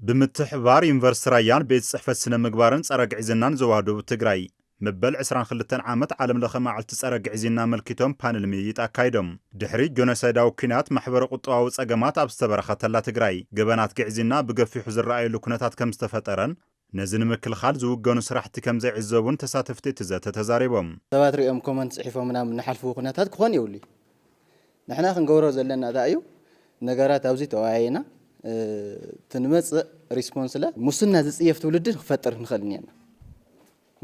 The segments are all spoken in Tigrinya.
ብምትሕባር ዩኒቨርሲቲ ራያን ቤት ጽሕፈት ስነ ምግባርን ጸረ ግዕዝናን ዘዋህደቡ ትግራይ መበል 22 ዓመት ዓለም ለኸ መዓልቲ ጸረ ግዕዝና መልኪቶም ፓነል ምይይጥ አካይዶም ድሕሪ ጆኖሳይዳዊ ኩናት ማሕበረ ቁጠባዊ ጸገማት ኣብ ዝተበረኸተላ ትግራይ ገበናት ግዕዝና ብገፊሑ ዝረኣየሉ ኩነታት ከም ዝተፈጠረን ነዚ ንምክልኻል ዝውገኑ ስራሕቲ ከም ዘይዕዘቡን ተሳተፍቲ ትዘተ ተዛሪቦም ሰባት ሪኦም ኮመንት ጽሒፎም ምናምን ንሓልፉ ኩነታት ክኾን ይውሉ ንሕና ክንገብሮ ዘለና ዳእዩ ነገራት ኣብዚ ተወያይና ትንመጽእ ሪስፖንስላ ሙስና ዝጽየፍ ትውልድ ክፈጥር ንኽእልኒና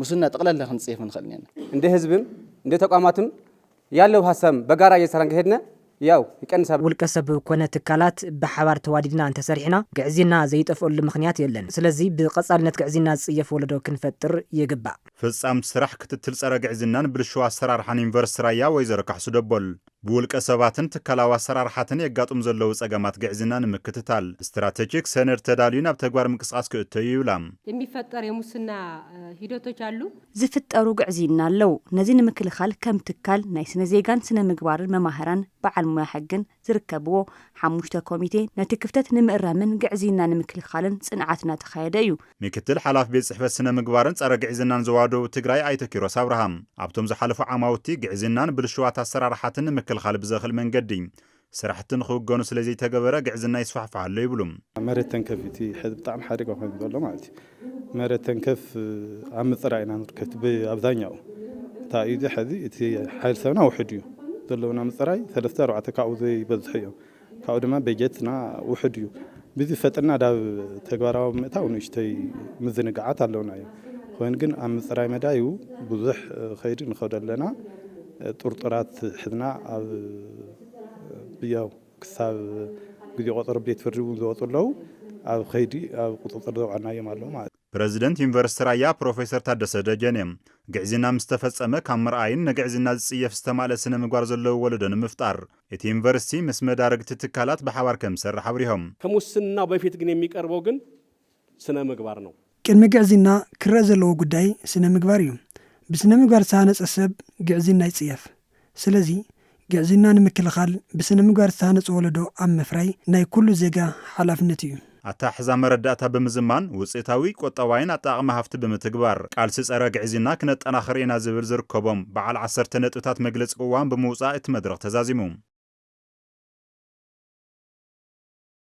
ሙስና ጠቅላላ ክንጽየፍ ንኽእልኒና እንደ ህዝብም እንደ ተቋማትም ያለው ሐሳብ በጋራ እየሰራን ከሄድና ያው ይቀንሳል ውልቀ ሰብ ኮነ ትካላት በሓባር ተዋዲድና እንተሰሪሕና ግዕዝና ዘይጠፍአሉ ምክንያት የለን ስለዚህ ብቀጻልነት ግዕዝና ዝጽየፍ ወለዶ ክንፈጥር ይግባእ ፍጻም ስራሕ ክትትል ጸረ ግዕዝናን ብልሽው አሰራርሓን ዩኒቨርሲቲ ራያ ወይዘሮ ካሕሱ ደቦል ብውልቀ ሰባትን ትካላዊ አሰራርሓትን የጋጡም ዘለው ጸገማት ግዕዝና ንምክትታል ስትራቴጂክ ሰነድ ተዳልዩ ናብ ተግባር ምንቅስቃስ ክእተዩ ይብላም የሚፈጠር የሙስና ሂደቶች አሉ ዝፍጠሩ ግዕዝና አለው ነዚ ንምክልኻል ከም ትካል ናይ ስነ ዜጋን ስነ ምግባርን መማህራን በዓል ሙያ ሕግን ዝርከብዎ 5 ኮሚቴ ነቲ ክፍተት ንምእራምን ግዕዝና ንምክልኻልን ጽንዓትና ተኻየደ እዩ ምክትል ሓላፍ ቤት ጽሕፈት ስነ ምግባርን ጸረ ግዕዝናን ዘዋህደቡ ትግራይ ኣይተ ኪሮስ አብርሃም ኣብቶም ዝሓለፉ ዓማውቲ ግዕዝናን ብልሽዋት አሰራርሓትን ምክልኻል ብዘኽል መንገዲ ስራሕትን ክውገኑ ስለዚ ተገበረ ግዕዝና ይስፋሕፋሕ ኣሎ ይብሉም መሬት ተንከፍቲ ብጣዕሚ ሓደጋ ኮይኑ ዘሎ ማለት መሬት ተንከፍ ኣብ ምጽራይና ንርከት ብኣብዛኛው ታይዚ ሕዚ እቲ ሓይል ሰብና ውሕድ እዩ ዘለውና ምጽራይ 3-4 ካብኡ ዘይበዝሕ እዮም ካብኡ ድማ በጀትና ውሕድ እዩ ብዚ ፈጥና ዳብ ተግባራዊ ምእታው ንእሽተይ ምዝንጋዓት ኣለውና እዩ ኮይኑ ግን ኣብ ምጽራይ መዳዩ ብዙሕ ኸይዲ ንኸውድ ኣለና ጥርጥራት ሕዝና ኣብ ብያው ክሳብ ግዜ ቆጠር ቤት ፍርዲ ዝወፅለው ኣብ ኸይዲ ኣብ ቁጥጥር ዘውዓልናዮም ኣለዉ ማለት ፕሬዚደንት ዩኒቨርሲቲ ራያ ፕሮፌሰር ታደሰ ደጀኔ ግዕዝና ምስተፈጸመ ካብ ምርኣይን ንግዕዝና ዝጽየፍ ዝተማለ ስነ ምግባር ዘለዎ ወለዶ ንምፍጣር እቲ ዩኒቨርሲቲ ምስ መዳርግቲ ትካላት ብሓባር ከም ዝሰርሕ አብሪሆም ከሙስናው በፊት ግን የሚቀርበው ግን ስነ ምግባር ነው ቅድሚ ግዕዝና ክረአ ዘለዎ ጉዳይ ስነ ምግባር እዩ ብስነ ምግባር ዝተሃነጸ ሰብ ግዕዝና ይጽየፍ ስለዚ ግዕዝና ንምክልኻል ብስነ ምግባር ዝተሃነጸ ወለዶ ኣብ ምፍራይ ናይ ኩሉ ዜጋ ሓላፍነት እዩ ኣታሕዛ መረዳእታ ብምዝማን ውፅኢታዊ ቆጠባይን ኣጠቓቕማ ሃፍቲ ብምትግባር ቃልሲ ጸረ ግዕዝና ክነጠናኽር ኢና ዝብል ዝርከቦም በዓል 10 ነጥብታት መግለፂ ቅዋም ብምውፃእ እቲ መድረኽ ተዛዚሙ